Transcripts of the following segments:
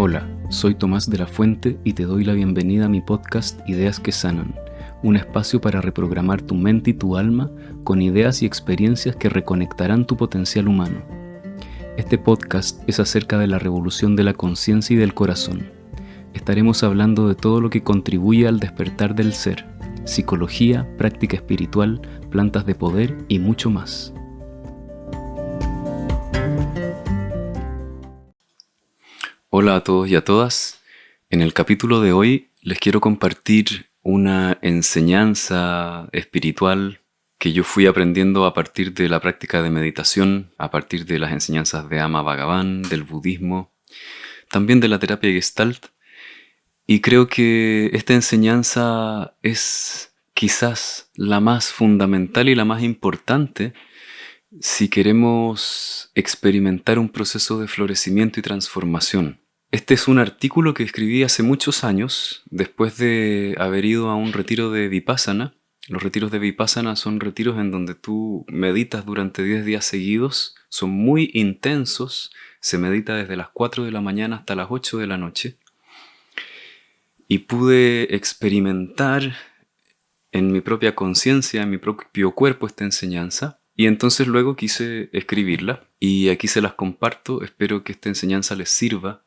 Hola, soy Tomás de la Fuente y te doy la bienvenida a mi podcast Ideas que Sanan, un espacio para reprogramar tu mente y tu alma con ideas y experiencias que reconectarán tu potencial humano. Este podcast es acerca de la revolución de la conciencia y del corazón. Estaremos hablando de todo lo que contribuye al despertar del ser, psicología, práctica espiritual, plantas de poder y mucho más. Hola a todos y a todas. En el capítulo de hoy les quiero compartir una enseñanza espiritual que yo fui aprendiendo a partir de la práctica de meditación, a partir de las enseñanzas de Ama Bhagavan, del budismo, también de la terapia Gestalt. Y creo que esta enseñanza es quizás la más fundamental y la más importante si queremos experimentar un proceso de florecimiento y transformación. Este es un artículo que escribí hace muchos años, después de haber ido a un retiro de Vipassana. Los retiros de Vipassana son retiros en donde tú meditas durante 10 días seguidos, son muy intensos, se medita desde las 4 de la mañana hasta las 8 de la noche. Y pude experimentar en mi propia conciencia, en mi propio cuerpo esta enseñanza. Y entonces luego quise escribirla y aquí se las comparto. Espero que esta enseñanza les sirva.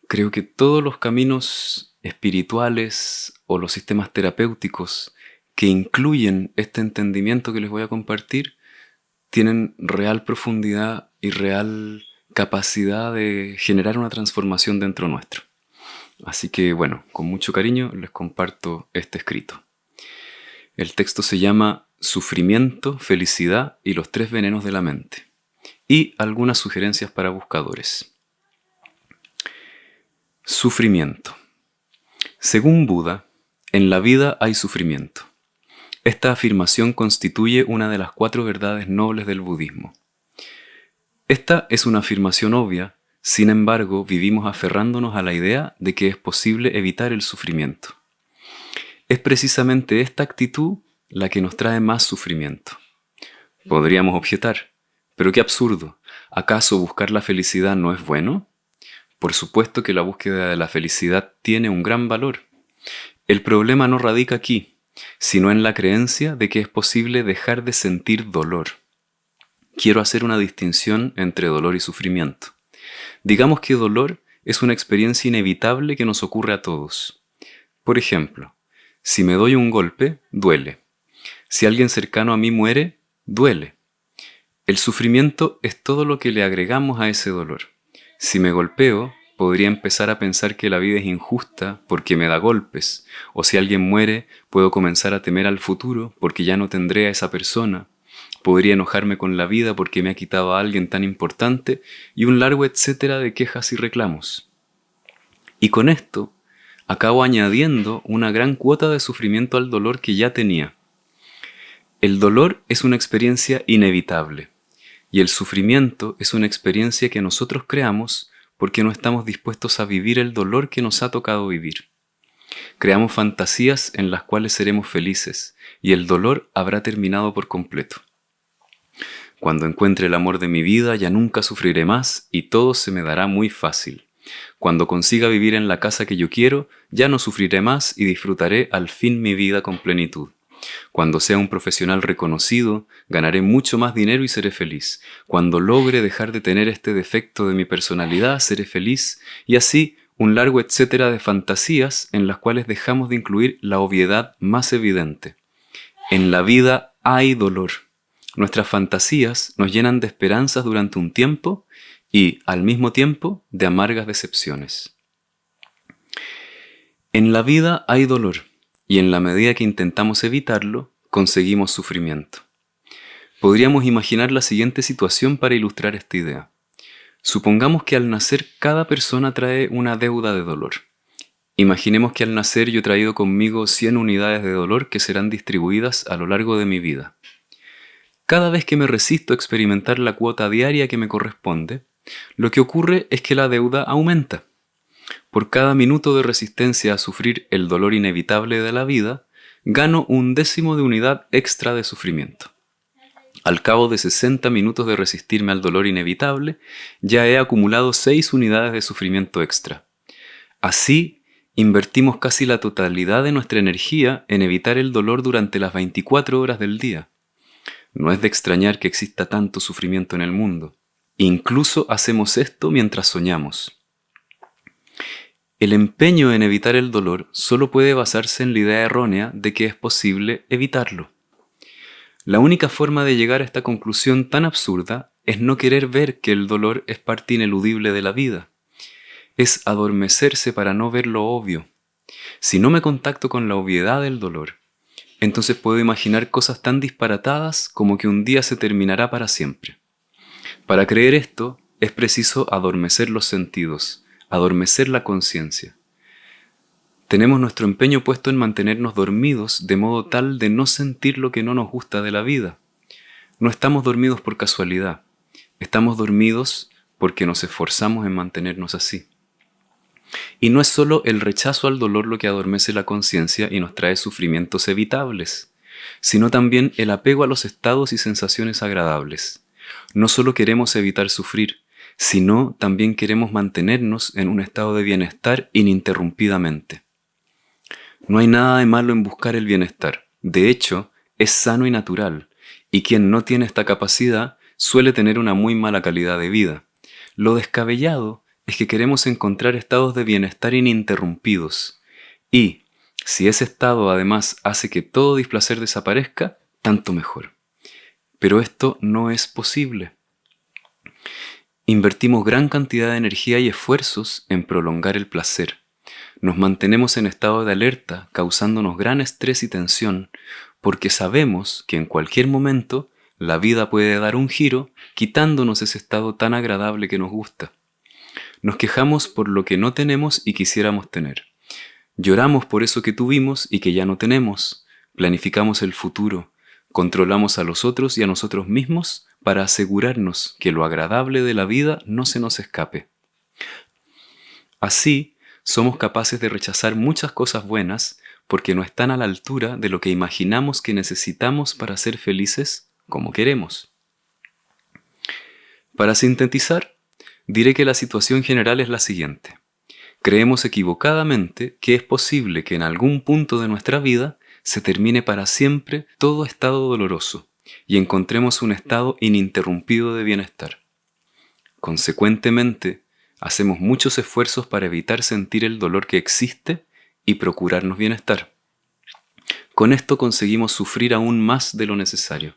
Creo que todos los caminos espirituales o los sistemas terapéuticos que incluyen este entendimiento que les voy a compartir tienen real profundidad y real capacidad de generar una transformación dentro nuestro. Así que bueno, con mucho cariño les comparto este escrito. El texto se llama Sufrimiento, Felicidad y los 3 venenos de la mente. Y algunas sugerencias para buscadores. Sufrimiento. Según Buda, en la vida hay sufrimiento. Esta afirmación constituye una de las 4 verdades nobles del budismo. Esta es una afirmación obvia, sin embargo, vivimos aferrándonos a la idea de que es posible evitar el sufrimiento. Es precisamente esta actitud la que nos trae más sufrimiento. Podríamos objetar, pero qué absurdo, ¿acaso buscar la felicidad no es bueno? Por supuesto que la búsqueda de la felicidad tiene un gran valor. El problema no radica aquí, sino en la creencia de que es posible dejar de sentir dolor. Quiero hacer una distinción entre dolor y sufrimiento. Digamos que dolor es una experiencia inevitable que nos ocurre a todos. Por ejemplo, si me doy un golpe, duele. Si alguien cercano a mí muere, duele. El sufrimiento es todo lo que le agregamos a ese dolor. Si me golpeo, podría empezar a pensar que la vida es injusta porque me da golpes. O si alguien muere, puedo comenzar a temer al futuro porque ya no tendré a esa persona. Podría enojarme con la vida porque me ha quitado a alguien tan importante y un largo etcétera de quejas y reclamos. Y con esto, acabo añadiendo una gran cuota de sufrimiento al dolor que ya tenía. El dolor es una experiencia inevitable y el sufrimiento es una experiencia que nosotros creamos porque no estamos dispuestos a vivir el dolor que nos ha tocado vivir. Creamos fantasías en las cuales seremos felices y el dolor habrá terminado por completo. Cuando encuentre el amor de mi vida ya nunca sufriré más y todo se me dará muy fácil. Cuando consiga vivir en la casa que yo quiero, ya no sufriré más y disfrutaré al fin mi vida con plenitud. Cuando sea un profesional reconocido, ganaré mucho más dinero y seré feliz. Cuando logre dejar de tener este defecto de mi personalidad, seré feliz. Y así, un largo etcétera de fantasías en las cuales dejamos de incluir la obviedad más evidente. En la vida hay dolor. Nuestras fantasías nos llenan de esperanzas durante un tiempo y, al mismo tiempo, de amargas decepciones. En la vida hay dolor. Y en la medida que intentamos evitarlo, conseguimos sufrimiento. Podríamos imaginar la siguiente situación para ilustrar esta idea. Supongamos que al nacer cada persona trae una deuda de dolor. Imaginemos que al nacer yo he traído conmigo 100 unidades de dolor que serán distribuidas a lo largo de mi vida. Cada vez que me resisto a experimentar la cuota diaria que me corresponde, lo que ocurre es que la deuda aumenta. Por cada minuto de resistencia a sufrir el dolor inevitable de la vida, gano 1/10 de unidad extra de sufrimiento. Al cabo de 60 minutos de resistirme al dolor inevitable, ya he acumulado 6 unidades de sufrimiento extra. Así, invertimos casi la totalidad de nuestra energía en evitar el dolor durante las 24 horas del día. No es de extrañar que exista tanto sufrimiento en el mundo. Incluso hacemos esto mientras soñamos. El empeño en evitar el dolor solo puede basarse en la idea errónea de que es posible evitarlo. La única forma de llegar a esta conclusión tan absurda es no querer ver que el dolor es parte ineludible de la vida. Es adormecerse para no ver lo obvio. Si no me contacto con la obviedad del dolor, entonces puedo imaginar cosas tan disparatadas como que un día se terminará para siempre. Para creer esto, es preciso adormecer los sentidos, adormecer la conciencia. Tenemos nuestro empeño puesto en mantenernos dormidos de modo tal de no sentir lo que no nos gusta de la vida. No estamos dormidos por casualidad, estamos dormidos porque nos esforzamos en mantenernos así. Y no es solo el rechazo al dolor lo que adormece la conciencia y nos trae sufrimientos evitables, sino también el apego a los estados y sensaciones agradables. No solo queremos evitar sufrir, sino también queremos mantenernos en un estado de bienestar ininterrumpidamente. No hay nada de malo en buscar el bienestar. De hecho, es sano y natural, y quien no tiene esta capacidad suele tener una muy mala calidad de vida. Lo descabellado es que queremos encontrar estados de bienestar ininterrumpidos, y, si ese estado además hace que todo displacer desaparezca, tanto mejor. Pero esto no es posible. Invertimos gran cantidad de energía y esfuerzos en prolongar el placer. Nos mantenemos en estado de alerta, causándonos gran estrés y tensión, porque sabemos que en cualquier momento la vida puede dar un giro, quitándonos ese estado tan agradable que nos gusta. Nos quejamos por lo que no tenemos y quisiéramos tener. Lloramos por eso que tuvimos y que ya no tenemos. Planificamos el futuro. Controlamos a los otros y a nosotros mismos para asegurarnos que lo agradable de la vida no se nos escape. Así, somos capaces de rechazar muchas cosas buenas porque no están a la altura de lo que imaginamos que necesitamos para ser felices como queremos. Para sintetizar, diré que la situación general es la siguiente. Creemos equivocadamente que es posible que en algún punto de nuestra vida se termine para siempre todo estado doloroso y encontremos un estado ininterrumpido de bienestar. Consecuentemente, hacemos muchos esfuerzos para evitar sentir el dolor que existe y procurarnos bienestar. Con esto conseguimos sufrir aún más de lo necesario.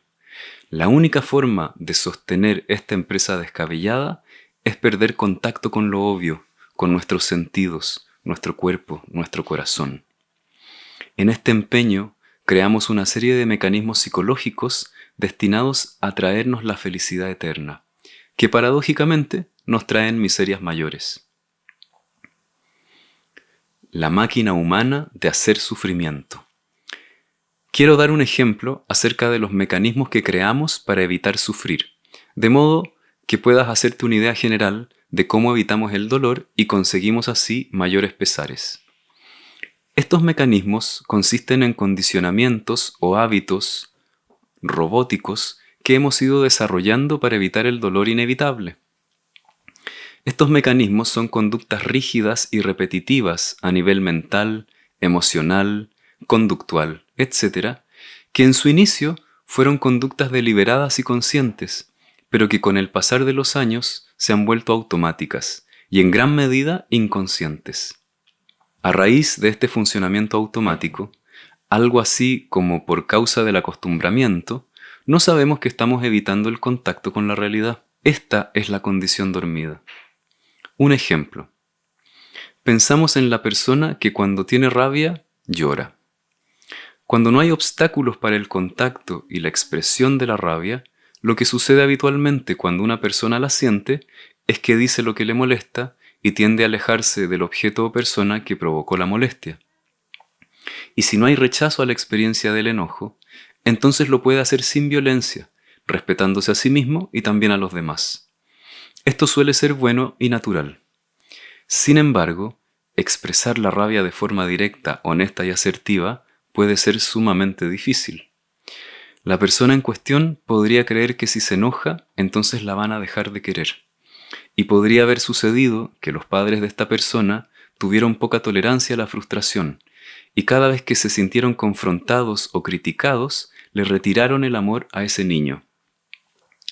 La única forma de sostener esta empresa descabellada es perder contacto con lo obvio, con nuestros sentidos, nuestro cuerpo, nuestro corazón. En este empeño creamos una serie de mecanismos psicológicos destinados a traernos la felicidad eterna, que paradójicamente nos traen miserias mayores. La máquina humana de hacer sufrimiento. Quiero dar un ejemplo acerca de los mecanismos que creamos para evitar sufrir, de modo que puedas hacerte una idea general de cómo evitamos el dolor y conseguimos así mayores pesares. Estos mecanismos consisten en condicionamientos o hábitos robóticos que hemos ido desarrollando para evitar el dolor inevitable. Estos mecanismos son conductas rígidas y repetitivas a nivel mental, emocional, conductual, etc., que en su inicio fueron conductas deliberadas y conscientes, pero que con el pasar de los años se han vuelto automáticas y en gran medida inconscientes. A raíz de este funcionamiento automático, algo así como por causa del acostumbramiento, no sabemos que estamos evitando el contacto con la realidad. Esta es la condición dormida. Un ejemplo. Pensamos en la persona que cuando tiene rabia, llora. Cuando no hay obstáculos para el contacto y la expresión de la rabia, lo que sucede habitualmente cuando una persona la siente es que dice lo que le molesta y tiende a alejarse del objeto o persona que provocó la molestia. Y si no hay rechazo a la experiencia del enojo, entonces lo puede hacer sin violencia, respetándose a sí mismo y también a los demás. Esto suele ser bueno y natural. Sin embargo, expresar la rabia de forma directa, honesta y asertiva puede ser sumamente difícil. La persona en cuestión podría creer que si se enoja, entonces la van a dejar de querer. Y podría haber sucedido que los padres de esta persona tuvieron poca tolerancia a la frustración, y cada vez que se sintieron confrontados o criticados, le retiraron el amor a ese niño.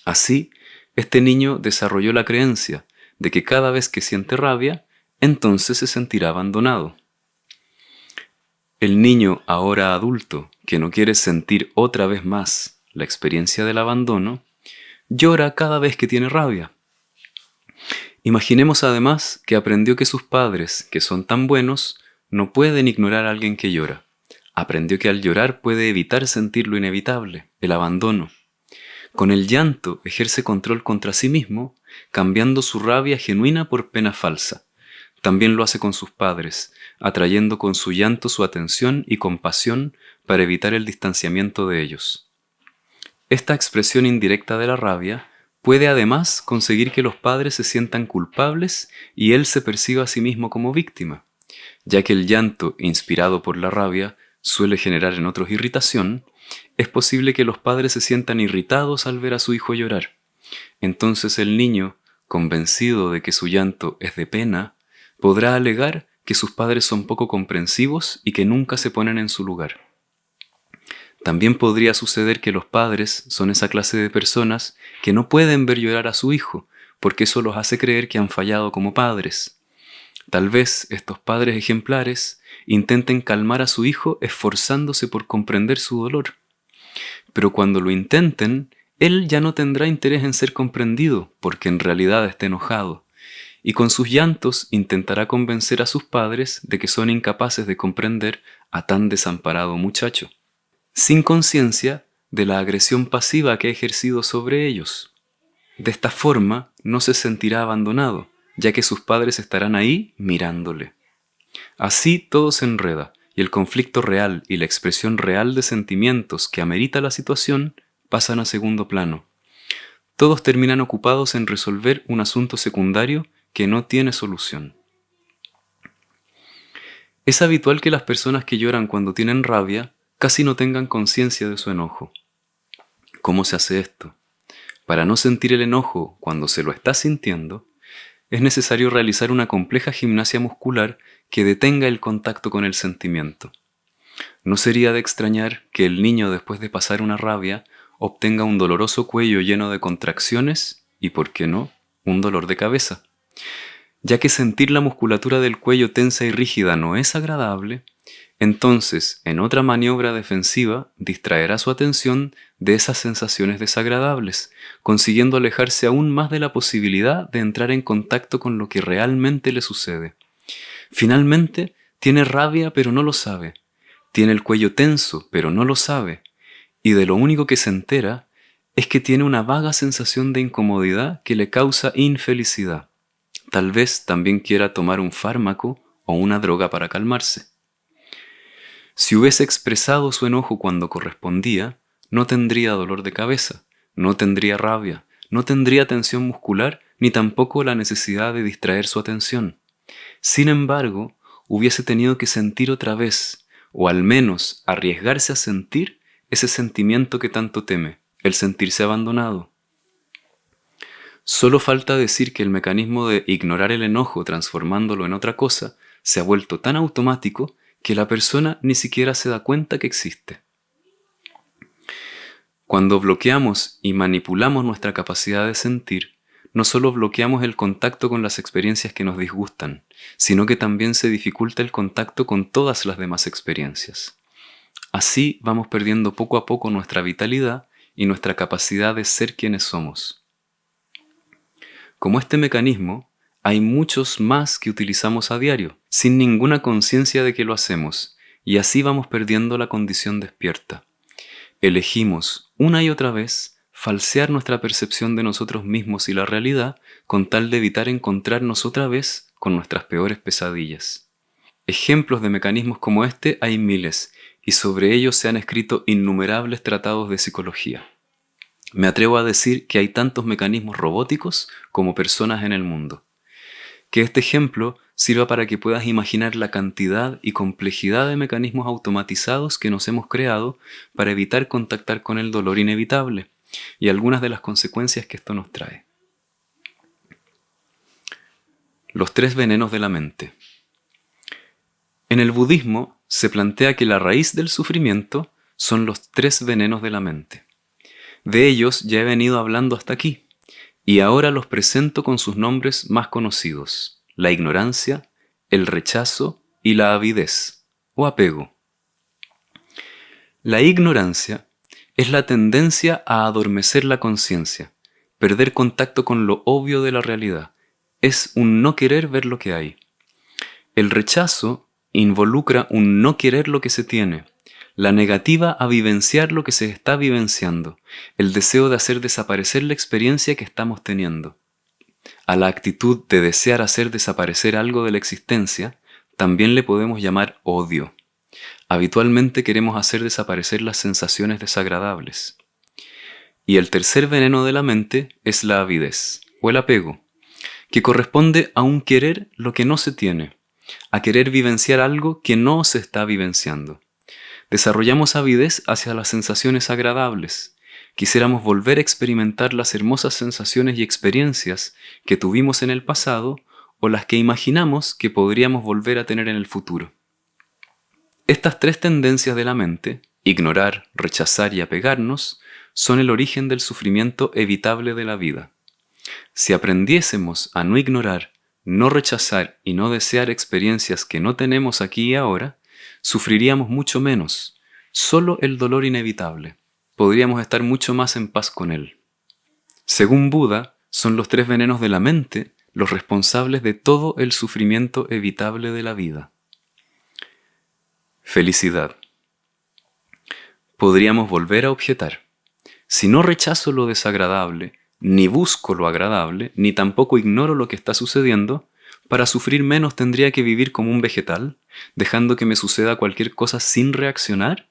Así, este niño desarrolló la creencia de que cada vez que siente rabia, entonces se sentirá abandonado. El niño, ahora adulto, que no quiere sentir otra vez más la experiencia del abandono, llora cada vez que tiene rabia. Imaginemos además que aprendió que sus padres, que son tan buenos, no pueden ignorar a alguien que llora. Aprendió que al llorar puede evitar sentir lo inevitable, el abandono. Con el llanto ejerce control contra sí mismo, cambiando su rabia genuina por pena falsa. También lo hace con sus padres, atrayendo con su llanto su atención y compasión para evitar el distanciamiento de ellos. Esta expresión indirecta de la rabia puede además conseguir que los padres se sientan culpables y él se perciba a sí mismo como víctima, ya que el llanto inspirado por la rabia suele generar en otros irritación. Es posible que los padres se sientan irritados al ver a su hijo llorar. Entonces el niño, convencido de que su llanto es de pena, podrá alegar que sus padres son poco comprensivos y que nunca se ponen en su lugar. También podría suceder que los padres son esa clase de personas que no pueden ver llorar a su hijo, porque eso los hace creer que han fallado como padres. Tal vez estos padres ejemplares intenten calmar a su hijo esforzándose por comprender su dolor. Pero cuando lo intenten, él ya no tendrá interés en ser comprendido, porque en realidad está enojado, y con sus llantos intentará convencer a sus padres de que son incapaces de comprender a tan desamparado muchacho, sin conciencia de la agresión pasiva que ha ejercido sobre ellos. De esta forma no se sentirá abandonado, ya que sus padres estarán ahí mirándole. Así todo se enreda, y el conflicto real y la expresión real de sentimientos que amerita la situación pasan a segundo plano. Todos terminan ocupados en resolver un asunto secundario que no tiene solución. Es habitual que las personas que lloran cuando tienen rabia casi no tengan conciencia de su enojo. ¿Cómo se hace esto? Para no sentir el enojo cuando se lo está sintiendo, es necesario realizar una compleja gimnasia muscular que detenga el contacto con el sentimiento. No sería de extrañar que el niño, después de pasar una rabia, obtenga un doloroso cuello lleno de contracciones y, ¿por qué no?, un dolor de cabeza. Ya que sentir la musculatura del cuello tensa y rígida no es agradable, entonces, en otra maniobra defensiva, distraerá su atención de esas sensaciones desagradables, consiguiendo alejarse aún más de la posibilidad de entrar en contacto con lo que realmente le sucede. Finalmente, tiene rabia pero no lo sabe, tiene el cuello tenso pero no lo sabe, y de lo único que se entera es que tiene una vaga sensación de incomodidad que le causa infelicidad. Tal vez también quiera tomar un fármaco o una droga para calmarse. Si hubiese expresado su enojo cuando correspondía, no tendría dolor de cabeza, no tendría rabia, no tendría tensión muscular, ni tampoco la necesidad de distraer su atención. Sin embargo, hubiese tenido que sentir otra vez, o al menos arriesgarse a sentir ese sentimiento que tanto teme, el sentirse abandonado. Solo falta decir que el mecanismo de ignorar el enojo transformándolo en otra cosa se ha vuelto tan automático que la persona ni siquiera se da cuenta que existe. Cuando bloqueamos y manipulamos nuestra capacidad de sentir, no solo bloqueamos el contacto con las experiencias que nos disgustan, sino que también se dificulta el contacto con todas las demás experiencias. Así vamos perdiendo poco a poco nuestra vitalidad y nuestra capacidad de ser quienes somos. Como este mecanismo, hay muchos más que utilizamos a diario, sin ninguna conciencia de que lo hacemos, y así vamos perdiendo la condición despierta. Elegimos una y otra vez falsear nuestra percepción de nosotros mismos y la realidad con tal de evitar encontrarnos otra vez con nuestras peores pesadillas. Ejemplos de mecanismos como este hay miles, y sobre ellos se han escrito innumerables tratados de psicología. Me atrevo a decir que hay tantos mecanismos robóticos como personas en el mundo. que este ejemplo sirva para que puedas imaginar la cantidad y complejidad de mecanismos automatizados que nos hemos creado para evitar contactar con el dolor inevitable y algunas de las consecuencias que esto nos trae. Los 3 venenos de la mente. En el budismo se plantea que la raíz del sufrimiento son los 3 venenos de la mente. De ellos ya he venido hablando hasta aquí, y ahora los presento con sus nombres más conocidos: la ignorancia, el rechazo y la avidez, o apego. La ignorancia es la tendencia a adormecer la conciencia, perder contacto con lo obvio de la realidad. Es un no querer ver lo que hay. El rechazo involucra un no querer lo que se tiene, la negativa a vivenciar lo que se está vivenciando, el deseo de hacer desaparecer la experiencia que estamos teniendo. A la actitud de desear hacer desaparecer algo de la existencia también le podemos llamar odio. Habitualmente queremos hacer desaparecer las sensaciones desagradables. Y el tercer veneno de la mente es la avidez, o el apego, que corresponde a un querer lo que no se tiene, a querer vivenciar algo que no se está vivenciando. Desarrollamos avidez hacia las sensaciones agradables. Quisiéramos volver a experimentar las hermosas sensaciones y experiencias que tuvimos en el pasado o las que imaginamos que podríamos volver a tener en el futuro. Estas 3 tendencias de la mente, ignorar, rechazar y apegarnos, son el origen del sufrimiento evitable de la vida. Si aprendiésemos a no ignorar, no rechazar y no desear experiencias que no tenemos aquí y ahora, sufriríamos mucho menos, solo el dolor inevitable. Podríamos estar mucho más en paz con él. Según Buda, son los 3 venenos de la mente los responsables de todo el sufrimiento evitable de la vida. Felicidad. Podríamos volver a objetar: si no rechazo lo desagradable, ni busco lo agradable, ni tampoco ignoro lo que está sucediendo, para sufrir menos tendría que vivir como un vegetal, dejando que me suceda cualquier cosa sin reaccionar.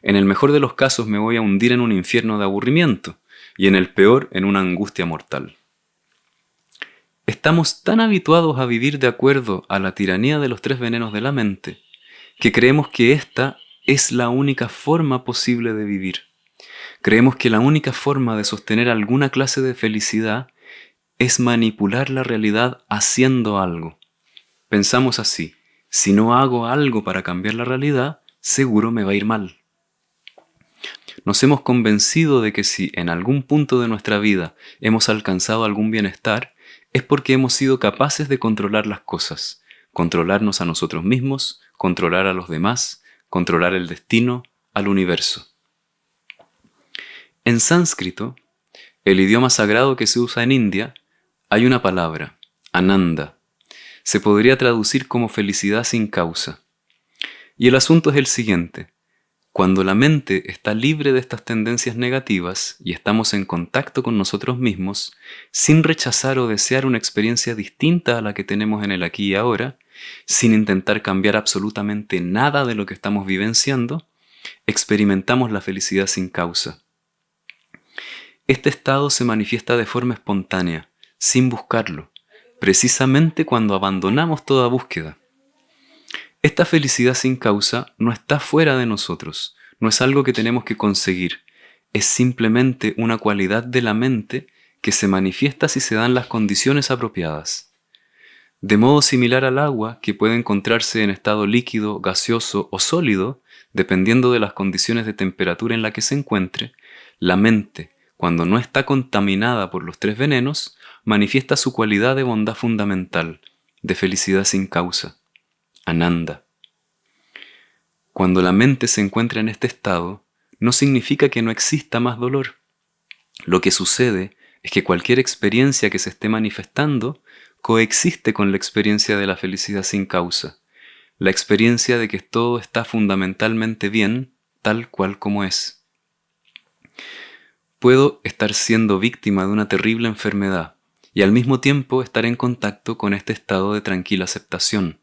En el mejor de los casos me voy a hundir en un infierno de aburrimiento, y en el peor en una angustia mortal. Estamos tan habituados a vivir de acuerdo a la tiranía de los 3 venenos de la mente, que creemos que esta es la única forma posible de vivir. Creemos que la única forma de sostener alguna clase de felicidad es manipular la realidad haciendo algo. Pensamos así: si no hago algo para cambiar la realidad, seguro me va a ir mal. Nos hemos convencido de que si en algún punto de nuestra vida hemos alcanzado algún bienestar, es porque hemos sido capaces de controlar las cosas, controlarnos a nosotros mismos, controlar a los demás, controlar el destino, al universo. En sánscrito, el idioma sagrado que se usa en India, hay una palabra, Ananda. Se podría traducir como felicidad sin causa. Y el asunto es el siguiente: cuando la mente está libre de estas tendencias negativas y estamos en contacto con nosotros mismos, sin rechazar o desear una experiencia distinta a la que tenemos en el aquí y ahora, sin intentar cambiar absolutamente nada de lo que estamos vivenciando, experimentamos la felicidad sin causa. Este estado se manifiesta de forma espontánea, sin buscarlo, precisamente cuando abandonamos toda búsqueda. Esta felicidad sin causa no está fuera de nosotros, no es algo que tenemos que conseguir, es simplemente una cualidad de la mente que se manifiesta si se dan las condiciones apropiadas. De modo similar al agua, que puede encontrarse en estado líquido, gaseoso o sólido, dependiendo de las condiciones de temperatura en la que se encuentre, la mente, cuando no está contaminada por los 3 venenos, manifiesta su cualidad de bondad fundamental, de felicidad sin causa, Ananda. Cuando la mente se encuentra en este estado, no significa que no exista más dolor. Lo que sucede es que cualquier experiencia que se esté manifestando coexiste con la experiencia de la felicidad sin causa, la experiencia de que todo está fundamentalmente bien, tal cual como es. Puedo estar siendo víctima de una terrible enfermedad y al mismo tiempo estar en contacto con este estado de tranquila aceptación.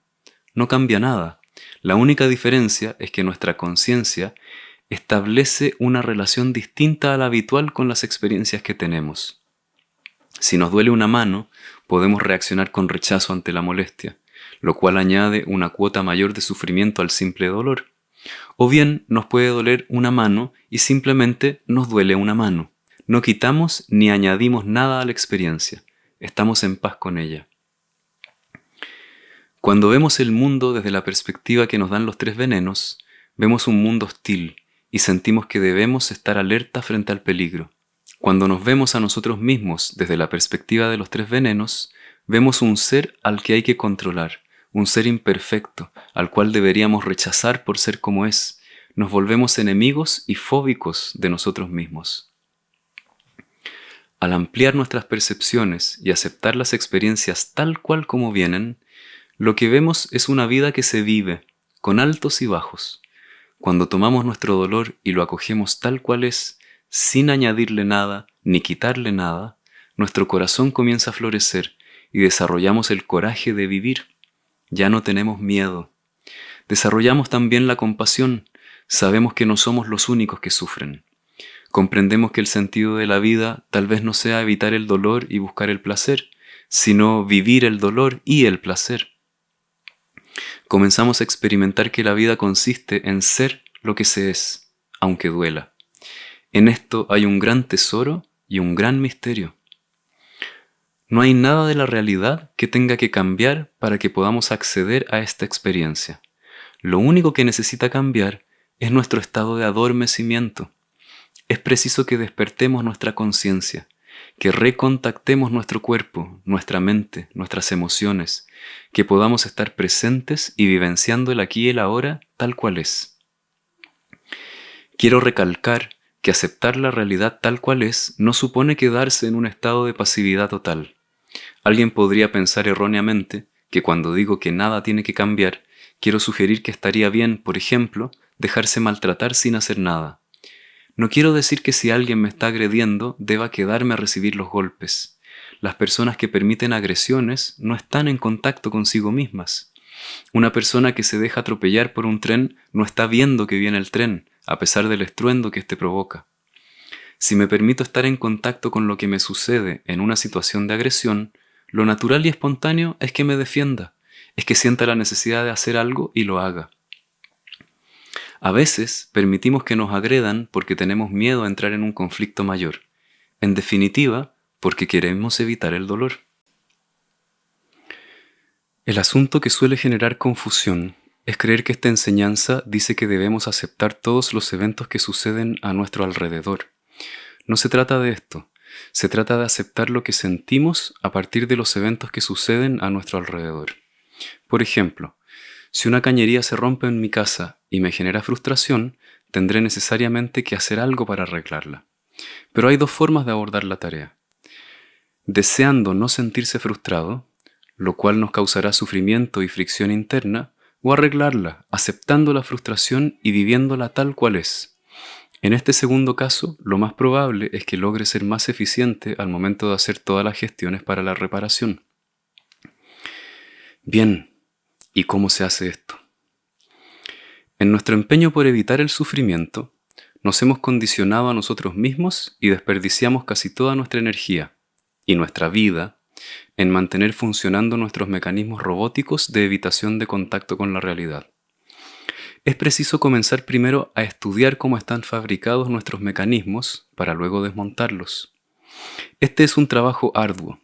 No cambia nada. La única diferencia es que nuestra conciencia establece una relación distinta a la habitual con las experiencias que tenemos. Si nos duele una mano, podemos reaccionar con rechazo ante la molestia, lo cual añade una cuota mayor de sufrimiento al simple dolor. O bien nos puede doler una mano y simplemente nos duele una mano. No quitamos ni añadimos nada a la experiencia. Estamos en paz con ella. Cuando vemos el mundo desde la perspectiva que nos dan los tres venenos, vemos un mundo hostil y sentimos que debemos estar alerta frente al peligro. Cuando nos vemos a nosotros mismos desde la perspectiva de los tres venenos, vemos un ser al que hay que controlar, un ser imperfecto, al cual deberíamos rechazar por ser como es. Nos volvemos enemigos y fóbicos de nosotros mismos. Al ampliar nuestras percepciones y aceptar las experiencias tal cual como vienen, lo que vemos es una vida que se vive, con altos y bajos. Cuando tomamos nuestro dolor y lo acogemos tal cual es, sin añadirle nada ni quitarle nada, nuestro corazón comienza a florecer y desarrollamos el coraje de vivir. Ya no tenemos miedo. Desarrollamos también la compasión. Sabemos que no somos los únicos que sufren. Comprendemos que el sentido de la vida tal vez no sea evitar el dolor y buscar el placer, sino vivir el dolor y el placer. Comenzamos a experimentar que la vida consiste en ser lo que se es, aunque duela. En esto hay un gran tesoro y un gran misterio. No hay nada de la realidad que tenga que cambiar para que podamos acceder a esta experiencia. Lo único que necesita cambiar es nuestro estado de adormecimiento. Es preciso que despertemos nuestra conciencia, que recontactemos nuestro cuerpo, nuestra mente, nuestras emociones, que podamos estar presentes y vivenciando el aquí y el ahora tal cual es. Quiero recalcar que aceptar la realidad tal cual es no supone quedarse en un estado de pasividad total. Alguien podría pensar erróneamente que cuando digo que nada tiene que cambiar, quiero sugerir que estaría bien, por ejemplo, dejarse maltratar sin hacer nada. No quiero decir que si alguien me está agrediendo, deba quedarme a recibir los golpes. Las personas que permiten agresiones no están en contacto consigo mismas. Una persona que se deja atropellar por un tren no está viendo que viene el tren, a pesar del estruendo que éste provoca. Si me permito estar en contacto con lo que me sucede en una situación de agresión, lo natural y espontáneo es que me defienda, es que sienta la necesidad de hacer algo y lo haga. A veces permitimos que nos agredan porque tenemos miedo a entrar en un conflicto mayor. En definitiva, porque queremos evitar el dolor. El asunto que suele generar confusión es creer que esta enseñanza dice que debemos aceptar todos los eventos que suceden a nuestro alrededor. No se trata de esto. Se trata de aceptar lo que sentimos a partir de los eventos que suceden a nuestro alrededor. Por ejemplo, si una cañería se rompe en mi casa y me genera frustración, tendré necesariamente que hacer algo para arreglarla. Pero hay dos formas de abordar la tarea. Deseando no sentirse frustrado, lo cual nos causará sufrimiento y fricción interna, o arreglarla, aceptando la frustración y viviéndola tal cual es. En este segundo caso, lo más probable es que logre ser más eficiente al momento de hacer todas las gestiones para la reparación. Bien, ¿y cómo se hace esto? En nuestro empeño por evitar el sufrimiento, nos hemos condicionado a nosotros mismos y desperdiciamos casi toda nuestra energía y nuestra vida en mantener funcionando nuestros mecanismos robóticos de evitación de contacto con la realidad. Es preciso comenzar primero a estudiar cómo están fabricados nuestros mecanismos para luego desmontarlos. Este es un trabajo arduo,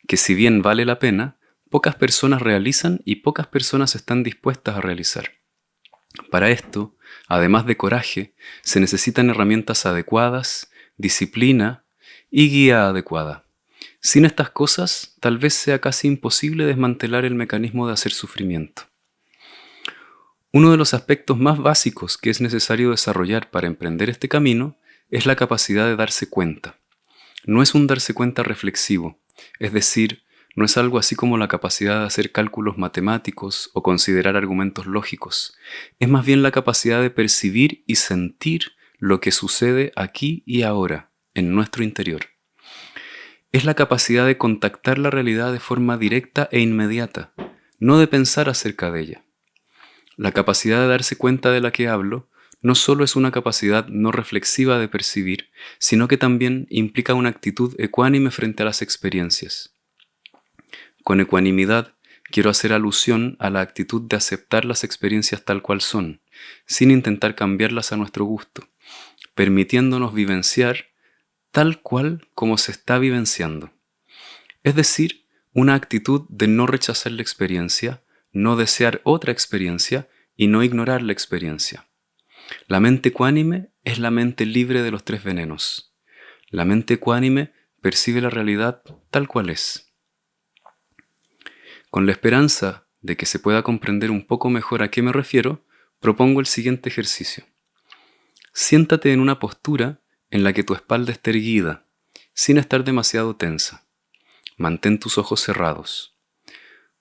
que si bien vale la pena, pocas personas realizan y pocas personas están dispuestas a realizar. Para esto, además de coraje, se necesitan herramientas adecuadas, disciplina y guía adecuada. Sin estas cosas, tal vez sea casi imposible desmantelar el mecanismo de hacer sufrimiento. Uno de los aspectos más básicos que es necesario desarrollar para emprender este camino es la capacidad de darse cuenta. No es un darse cuenta reflexivo, es decir, no es algo así como la capacidad de hacer cálculos matemáticos o considerar argumentos lógicos. Es más bien la capacidad de percibir y sentir lo que sucede aquí y ahora, en nuestro interior. Es la capacidad de contactar la realidad de forma directa e inmediata, no de pensar acerca de ella. La capacidad de darse cuenta de la que hablo no solo es una capacidad no reflexiva de percibir, sino que también implica una actitud ecuánime frente a las experiencias. Con ecuanimidad quiero hacer alusión a la actitud de aceptar las experiencias tal cual son, sin intentar cambiarlas a nuestro gusto, permitiéndonos vivenciar tal cual como se está vivenciando. Es decir, una actitud de no rechazar la experiencia, no desear otra experiencia y no ignorar la experiencia. La mente ecuánime es la mente libre de los tres venenos. La mente ecuánime percibe la realidad tal cual es. Con la esperanza de que se pueda comprender un poco mejor a qué me refiero, propongo el siguiente ejercicio. Siéntate en una postura en la que tu espalda esté erguida, sin estar demasiado tensa. Mantén tus ojos cerrados.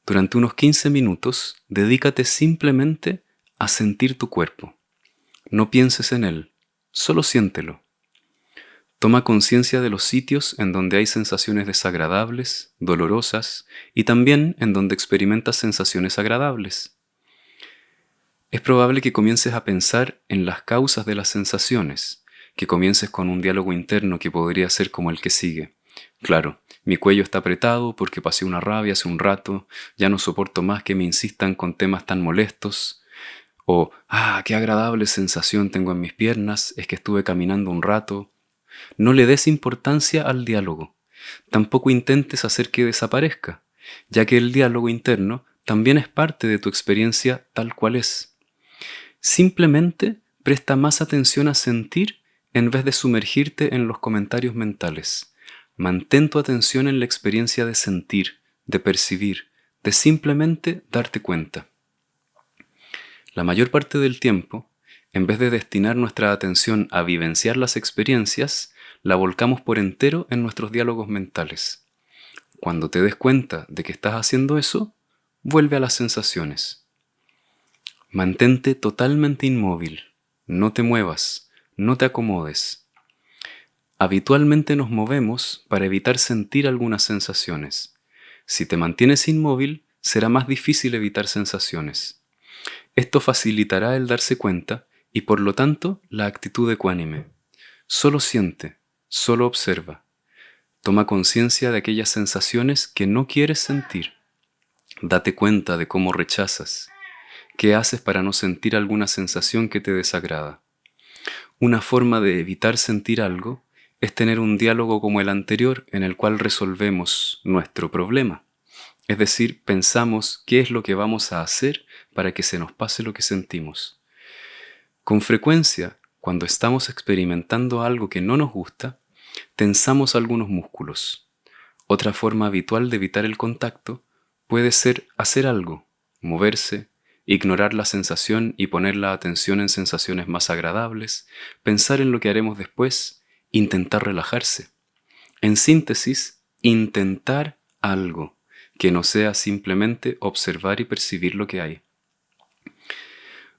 Durante unos 15 minutos, dedícate simplemente a sentir tu cuerpo. No pienses en él, solo siéntelo. Toma conciencia de los sitios en donde hay sensaciones desagradables, dolorosas, y también en donde experimentas sensaciones agradables. Es probable que comiences a pensar en las causas de las sensaciones, que comiences con un diálogo interno que podría ser como el que sigue. Claro, mi cuello está apretado porque pasé una rabia hace un rato, ya no soporto más que me insistan con temas tan molestos. O, qué agradable sensación tengo en mis piernas, es que estuve caminando un rato. No le des importancia al diálogo. Tampoco intentes hacer que desaparezca, ya que el diálogo interno también es parte de tu experiencia tal cual es. Simplemente presta más atención a sentir en vez de sumergirte en los comentarios mentales. Mantén tu atención en la experiencia de sentir, de percibir, de simplemente darte cuenta. La mayor parte del tiempo, en vez de destinar nuestra atención a vivenciar las experiencias, la volcamos por entero en nuestros diálogos mentales. Cuando te des cuenta de que estás haciendo eso, vuelve a las sensaciones. Mantente totalmente inmóvil, no te muevas, no te acomodes. Habitualmente nos movemos para evitar sentir algunas sensaciones. Si te mantienes inmóvil, será más difícil evitar sensaciones. Esto facilitará el darse cuenta y por lo tanto la actitud ecuánime. Solo siente, solo observa. Toma conciencia de aquellas sensaciones que no quieres sentir. Date cuenta de cómo rechazas. ¿Qué haces para no sentir alguna sensación que te desagrada? Una forma de evitar sentir algo es tener un diálogo como el anterior en el cual resolvemos nuestro problema. Es decir, pensamos qué es lo que vamos a hacer para que se nos pase lo que sentimos. Con frecuencia, cuando estamos experimentando algo que no nos gusta, tensamos algunos músculos. Otra forma habitual de evitar el contacto puede ser hacer algo, moverse, ignorar la sensación y poner la atención en sensaciones más agradables, pensar en lo que haremos después, intentar relajarse. En síntesis, intentar algo que no sea simplemente observar y percibir lo que hay.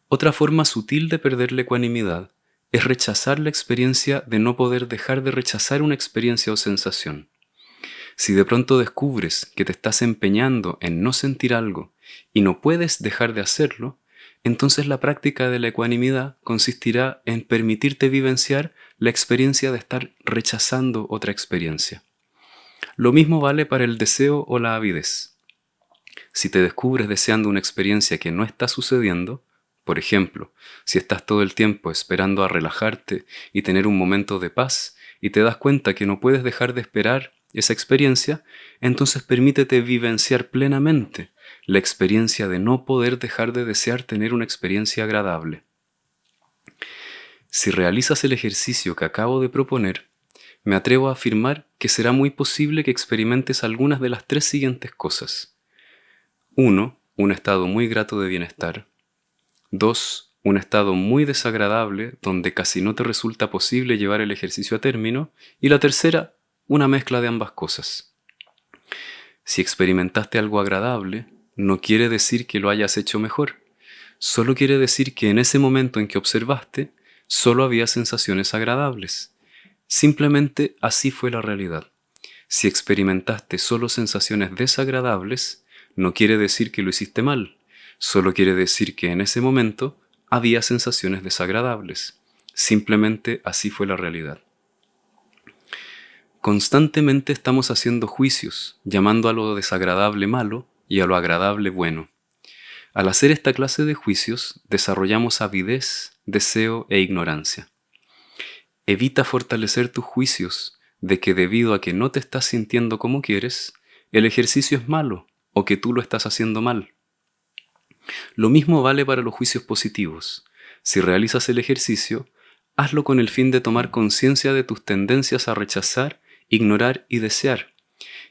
Otra forma sutil de perder la ecuanimidad es rechazar la experiencia de no poder dejar de rechazar una experiencia o sensación. Si de pronto descubres que te estás empeñando en no sentir algo y no puedes dejar de hacerlo, entonces la práctica de la ecuanimidad consistirá en permitirte vivenciar la experiencia de estar rechazando otra experiencia. Lo mismo vale para el deseo o la avidez. Si te descubres deseando una experiencia que no está sucediendo, por ejemplo, si estás todo el tiempo esperando a relajarte y tener un momento de paz y te das cuenta que no puedes dejar de esperar esa experiencia, entonces permítete vivenciar plenamente la experiencia de no poder dejar de desear tener una experiencia agradable. Si realizas el ejercicio que acabo de proponer, me atrevo a afirmar que será muy posible que experimentes algunas de las tres siguientes cosas. 1. Un estado muy grato de bienestar. 2. Un estado muy desagradable donde casi no te resulta posible llevar el ejercicio a término. Y la tercera, una mezcla de ambas cosas. Si experimentaste algo agradable, no quiere decir que lo hayas hecho mejor. Solo quiere decir que en ese momento en que observaste, solo había sensaciones agradables. Simplemente así fue la realidad. Si experimentaste solo sensaciones desagradables, no quiere decir que lo hiciste mal. Solo quiere decir que en ese momento había sensaciones desagradables. Simplemente así fue la realidad. Constantemente estamos haciendo juicios, llamando a lo desagradable malo y a lo agradable bueno. Al hacer esta clase de juicios, desarrollamos avidez, deseo e ignorancia. Evita fortalecer tus juicios de que debido a que no te estás sintiendo como quieres, el ejercicio es malo o que tú lo estás haciendo mal. Lo mismo vale para los juicios positivos. Si realizas el ejercicio, hazlo con el fin de tomar conciencia de tus tendencias a rechazar, ignorar y desear,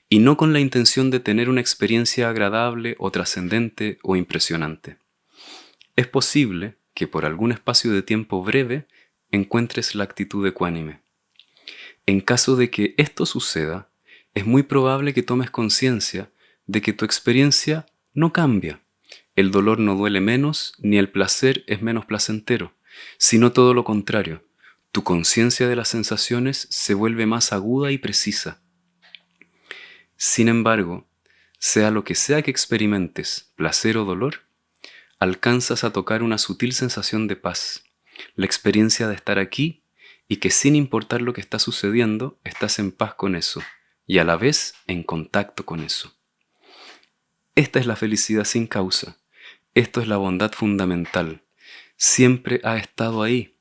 y no con la intención de tener una experiencia agradable o trascendente o impresionante. Es posible que por algún espacio de tiempo breve encuentres la actitud ecuánime. En caso de que esto suceda, es muy probable que tomes conciencia de que tu experiencia no cambia. El dolor no duele menos, ni el placer es menos placentero, sino todo lo contrario. Tu conciencia de las sensaciones se vuelve más aguda y precisa. Sin embargo, sea lo que sea que experimentes, placer o dolor, alcanzas a tocar una sutil sensación de paz, la experiencia de estar aquí y que sin importar lo que está sucediendo, estás en paz con eso y a la vez en contacto con eso. Esta es la felicidad sin causa. Esto es la bondad fundamental. Siempre ha estado ahí.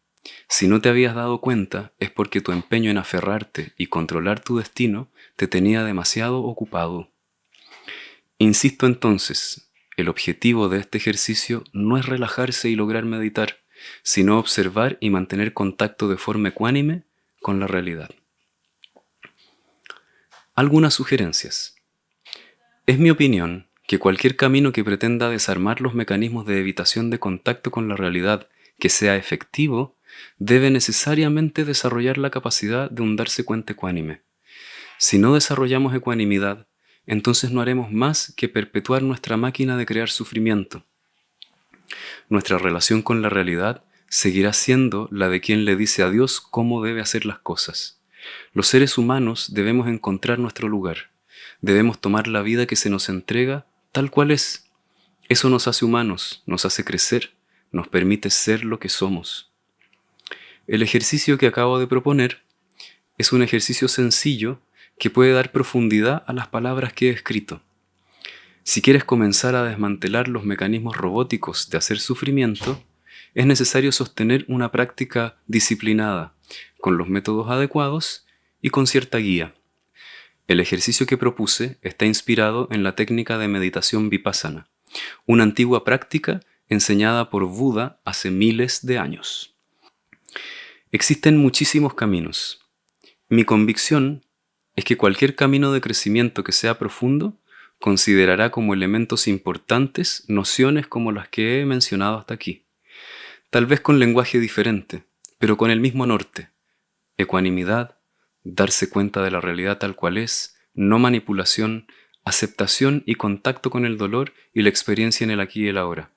Si no te habías dado cuenta, es porque tu empeño en aferrarte y controlar tu destino te tenía demasiado ocupado. Insisto entonces, el objetivo de este ejercicio no es relajarse y lograr meditar, sino observar y mantener contacto de forma ecuánime con la realidad. Algunas sugerencias. Es mi opinión que cualquier camino que pretenda desarmar los mecanismos de evitación de contacto con la realidad que sea efectivo, debe necesariamente desarrollar la capacidad de un darse cuenta ecuánime. Si no desarrollamos ecuanimidad, entonces no haremos más que perpetuar nuestra máquina de crear sufrimiento. Nuestra relación con la realidad seguirá siendo la de quien le dice a Dios cómo debe hacer las cosas. Los seres humanos debemos encontrar nuestro lugar. Debemos tomar la vida que se nos entrega tal cual es. Eso nos hace humanos, nos hace crecer, nos permite ser lo que somos. El ejercicio que acabo de proponer es un ejercicio sencillo que puede dar profundidad a las palabras que he escrito. Si quieres comenzar a desmantelar los mecanismos robóticos de hacer sufrimiento, es necesario sostener una práctica disciplinada, con los métodos adecuados y con cierta guía. El ejercicio que propuse está inspirado en la técnica de meditación vipassana, una antigua práctica enseñada por Buda hace miles de años. Existen muchísimos caminos. Mi convicción es que cualquier camino de crecimiento que sea profundo considerará como elementos importantes nociones como las que he mencionado hasta aquí, tal vez con lenguaje diferente, pero con el mismo norte: ecuanimidad, darse cuenta de la realidad tal cual es, no manipulación, aceptación y contacto con el dolor y la experiencia en el aquí y el ahora,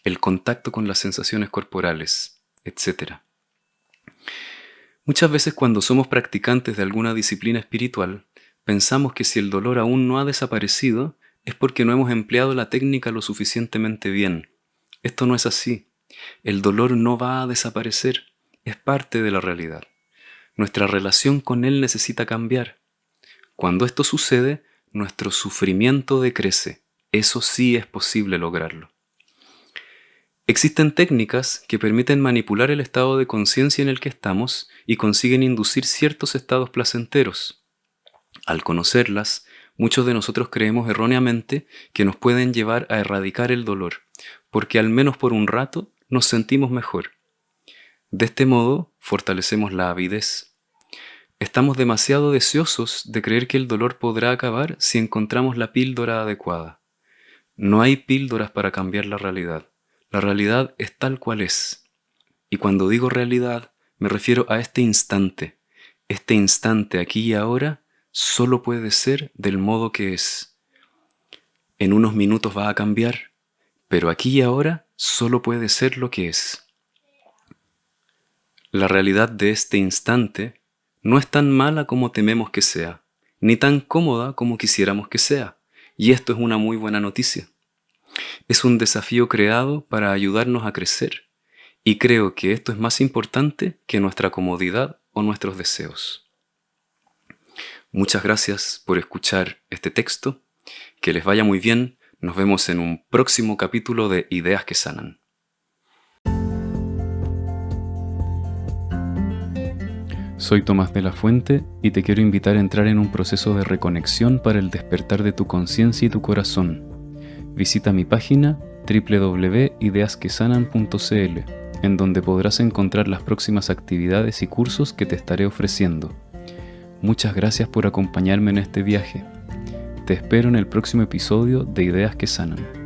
el contacto con las sensaciones corporales, etc. Muchas veces cuando somos practicantes de alguna disciplina espiritual, pensamos que si el dolor aún no ha desaparecido, es porque no hemos empleado la técnica lo suficientemente bien. Esto no es así. El dolor no va a desaparecer, es parte de la realidad. Nuestra relación con él necesita cambiar. Cuando esto sucede, nuestro sufrimiento decrece. Eso sí es posible lograrlo. Existen técnicas que permiten manipular el estado de conciencia en el que estamos y consiguen inducir ciertos estados placenteros. Al conocerlas, muchos de nosotros creemos erróneamente que nos pueden llevar a erradicar el dolor, porque al menos por un rato nos sentimos mejor. De este modo, fortalecemos la avidez. Estamos demasiado deseosos de creer que el dolor podrá acabar si encontramos la píldora adecuada. No hay píldoras para cambiar la realidad. La realidad es tal cual es. Y cuando digo realidad, me refiero a este instante. Este instante aquí y ahora solo puede ser del modo que es. En unos minutos va a cambiar, pero aquí y ahora solo puede ser lo que es. La realidad de este instante no es tan mala como tememos que sea, ni tan cómoda como quisiéramos que sea, y esto es una muy buena noticia. Es un desafío creado para ayudarnos a crecer, y creo que esto es más importante que nuestra comodidad o nuestros deseos. Muchas gracias por escuchar este texto. Que les vaya muy bien. Nos vemos en un próximo capítulo de Ideas que Sanan. Soy Tomás de la Fuente y te quiero invitar a entrar en un proceso de reconexión para el despertar de tu conciencia y tu corazón. Visita mi página www.ideasquesanan.cl, en donde podrás encontrar las próximas actividades y cursos que te estaré ofreciendo. Muchas gracias por acompañarme en este viaje. Te espero en el próximo episodio de Ideas que Sanan.